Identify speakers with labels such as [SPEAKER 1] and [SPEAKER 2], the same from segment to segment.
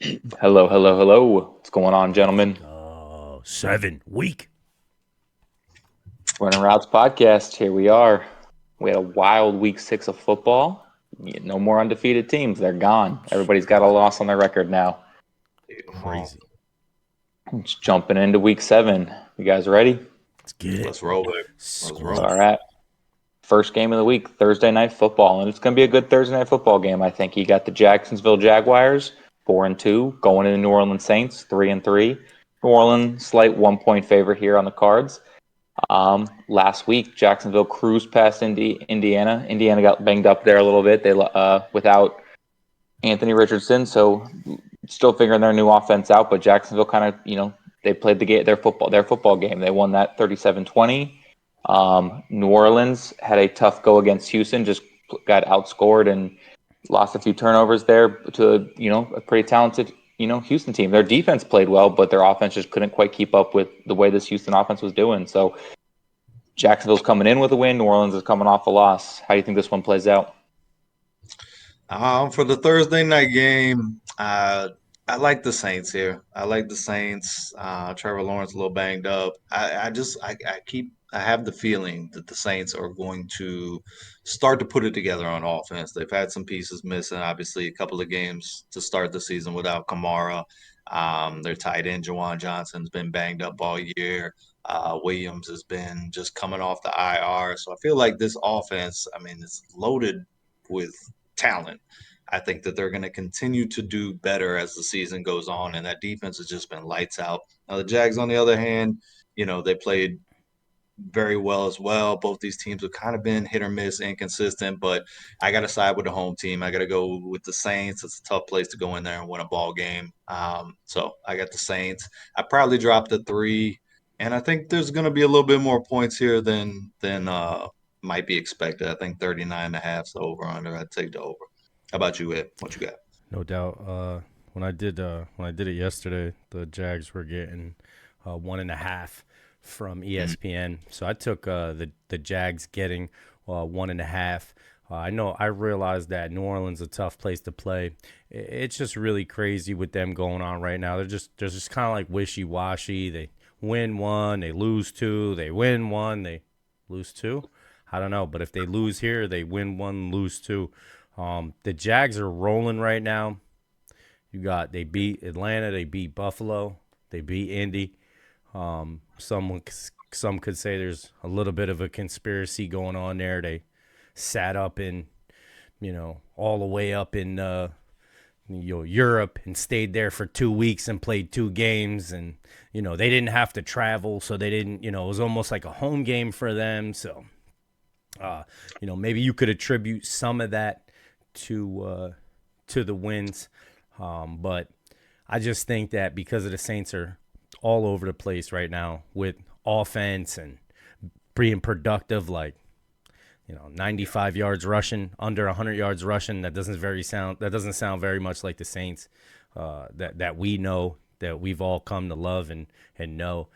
[SPEAKER 1] Hello, hello, hello. What's going on, gentlemen?
[SPEAKER 2] 7 week.
[SPEAKER 1] Running Routes podcast. Here we are. We had a wild week 6 of football. No more undefeated teams. They're gone. Everybody's got a
[SPEAKER 2] Crazy.
[SPEAKER 1] loss on their record now.
[SPEAKER 2] Crazy.
[SPEAKER 1] Just jumping into week 7. You guys ready?
[SPEAKER 2] Let's get it.
[SPEAKER 3] Let's roll, baby. Let's roll.
[SPEAKER 1] All
[SPEAKER 2] Squad.
[SPEAKER 1] right. First game of the week, Thursday night football, and it's going to be a good Thursday night football game. I think you got the Jacksonville Jaguars 4-2 going into New Orleans Saints 3-3. New Orleans slight 1 point favorite here on the cards. Last week, Jacksonville cruised past Indiana. Indiana got banged up there a little bit. They without Anthony Richardson, so still figuring their new offense out. But Jacksonville kind of, they played their football game. They won that 37-20. New Orleans had a tough go against Houston, just got outscored and lost a few turnovers there to a pretty talented Houston team. Their defense played well, but their offense just couldn't quite keep up with the way this Houston offense was doing. So Jacksonville's coming in with a win. New Orleans is coming off a loss. How do you think this one plays out?
[SPEAKER 3] For the Thursday night game, I like the Saints here. I like the Saints. Trevor Lawrence a little banged up. I have the feeling that the Saints are going to start to put it together on offense. They've had some pieces missing, obviously a couple of games to start the season without Kamara. Their tight end Jawan Johnson's been banged up all year. Williams has been just coming off the IR. So I feel like this offense, I mean, it's loaded with talent. I think that they're going to continue to do better as the season goes on, and that defense has just been lights out. Now, the Jags, on the other hand, they played very well as well. Both these teams have kind of been hit or miss, inconsistent, but I got to side with the home team. I got to go with the Saints. It's a tough place to go in there and win a ball game. So I got the Saints. I probably dropped a 3, and I think there's going to be a little bit more points here than might be expected. I think 39 and a half is the over under. I'd take the over. How about you, Ed? What you got?
[SPEAKER 2] No doubt. When I did it yesterday, the Jags were getting 1.5 from ESPN. So I took the Jags getting 1.5. I realized that New Orleans is a tough place to play. It's just really crazy with them going on right now. They're just kind of like wishy washy. They win one, they lose two. They win one, they lose two. I don't know, but if they lose here, they win one, lose two. The Jags are rolling right now. They beat Atlanta, they beat Buffalo, they beat Indy. Some some could say there's a little bit of a conspiracy going on there. They sat up in, all the way up in Europe and stayed there for 2 weeks and played 2 games, and they didn't have to travel, so they didn't. It was almost like a home game for them. So maybe you could attribute some of that to the wins, but I just think that because of the Saints are all over the place right now with offense and being productive, like 95 yards rushing, under 100 yards rushing. That doesn't sound very much like the Saints that we know, that we've all come to love and know.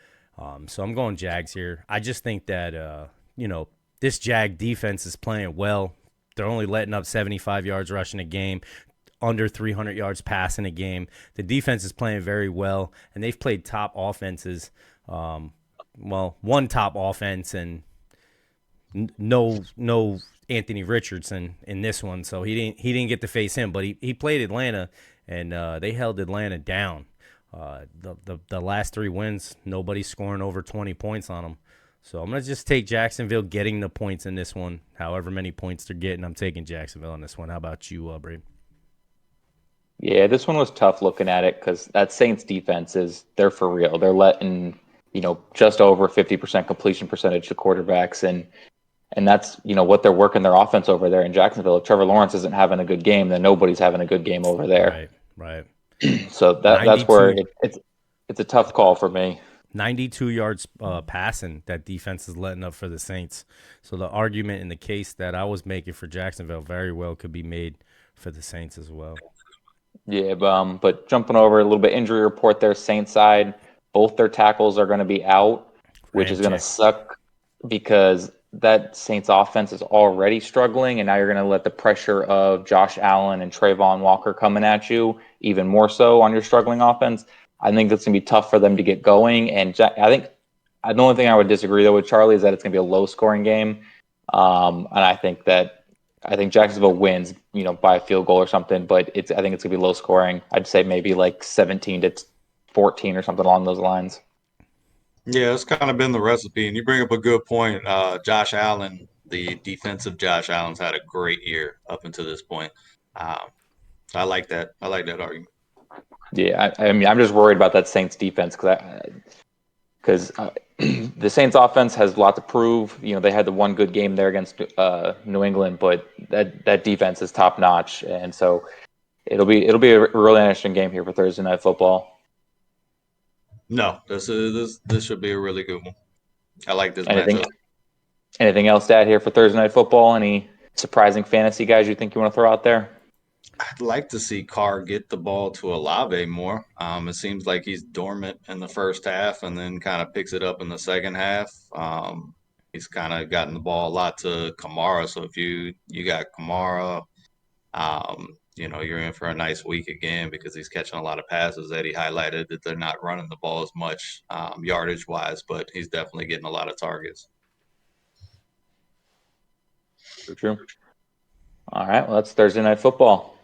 [SPEAKER 2] So I'm going Jags here. I just think that this Jag defense is playing well. They're only letting up 75 yards rushing a game, under 300 yards passing a game. The defense is playing very well, and they've played top offenses. One top offense, and no Anthony Richardson in this one, so he didn't get to face him. But he played Atlanta, and they held Atlanta down. The last 3 wins, nobody scoring over 20 points on them. So I'm going to just take Jacksonville getting the points in this one. However many points they're getting, I'm taking Jacksonville in this one. How about you, Brady?
[SPEAKER 1] Yeah, this one was tough looking at it because that Saints defense they're for real. They're letting, just over 50% completion percentage to quarterbacks, and that's, what they're working their offense over there in Jacksonville. If Trevor Lawrence isn't having a good game, then nobody's having a good game over there.
[SPEAKER 2] Right, right.
[SPEAKER 1] So that's where
[SPEAKER 2] 92,
[SPEAKER 1] it's a tough call for me.
[SPEAKER 2] 92 yards passing that defense is letting up for the Saints. So the argument in the case that I was making for Jacksonville very well could be made for the Saints as well.
[SPEAKER 1] Yeah, but jumping over a little bit injury report there, Saints side, both their tackles are going to be out, which is going to
[SPEAKER 2] Ramchick.
[SPEAKER 1] suck because that Saints offense is already struggling, and now you're going to let the pressure of Josh Allen and Trayvon Walker coming at you even more so on your struggling offense. I think it's going to be tough for them to get going. And I think the only thing I would disagree though with Charlie is that it's going to be a low scoring game. And I think Jacksonville wins, by a field goal or something. But I think it's going to be low scoring. I'd say maybe like 17-14 or something along those lines.
[SPEAKER 3] Yeah, it's kind of been the recipe. And you bring up a good point. Josh Allen, the defensive Josh Allen's had a great year up until this point. Um, I like that. I like that argument.
[SPEAKER 1] Yeah, I mean, I'm just worried about that Saints defense because the Saints offense has a lot to prove. They had the one good game there against New England, but that defense is top notch, and so it'll be a really interesting game here for Thursday Night Football.
[SPEAKER 3] No, this should be a really good one. I like this
[SPEAKER 1] Anything
[SPEAKER 3] matchup.
[SPEAKER 1] anything else to add here for Thursday Night Football? Any surprising fantasy guys you think you want to throw out there?
[SPEAKER 3] I'd like to see Carr get the ball to Olave more. It seems like he's dormant in the first half and then kind of picks it up in the second half. He's kind of gotten the ball a lot to Kamara. So if you got Kamara, you're in for a nice week again because he's catching a lot of passes. Eddie highlighted that they're not running the ball as much yardage wise, but he's definitely getting a lot of targets.
[SPEAKER 1] True. All right, well, that's Thursday Night Football.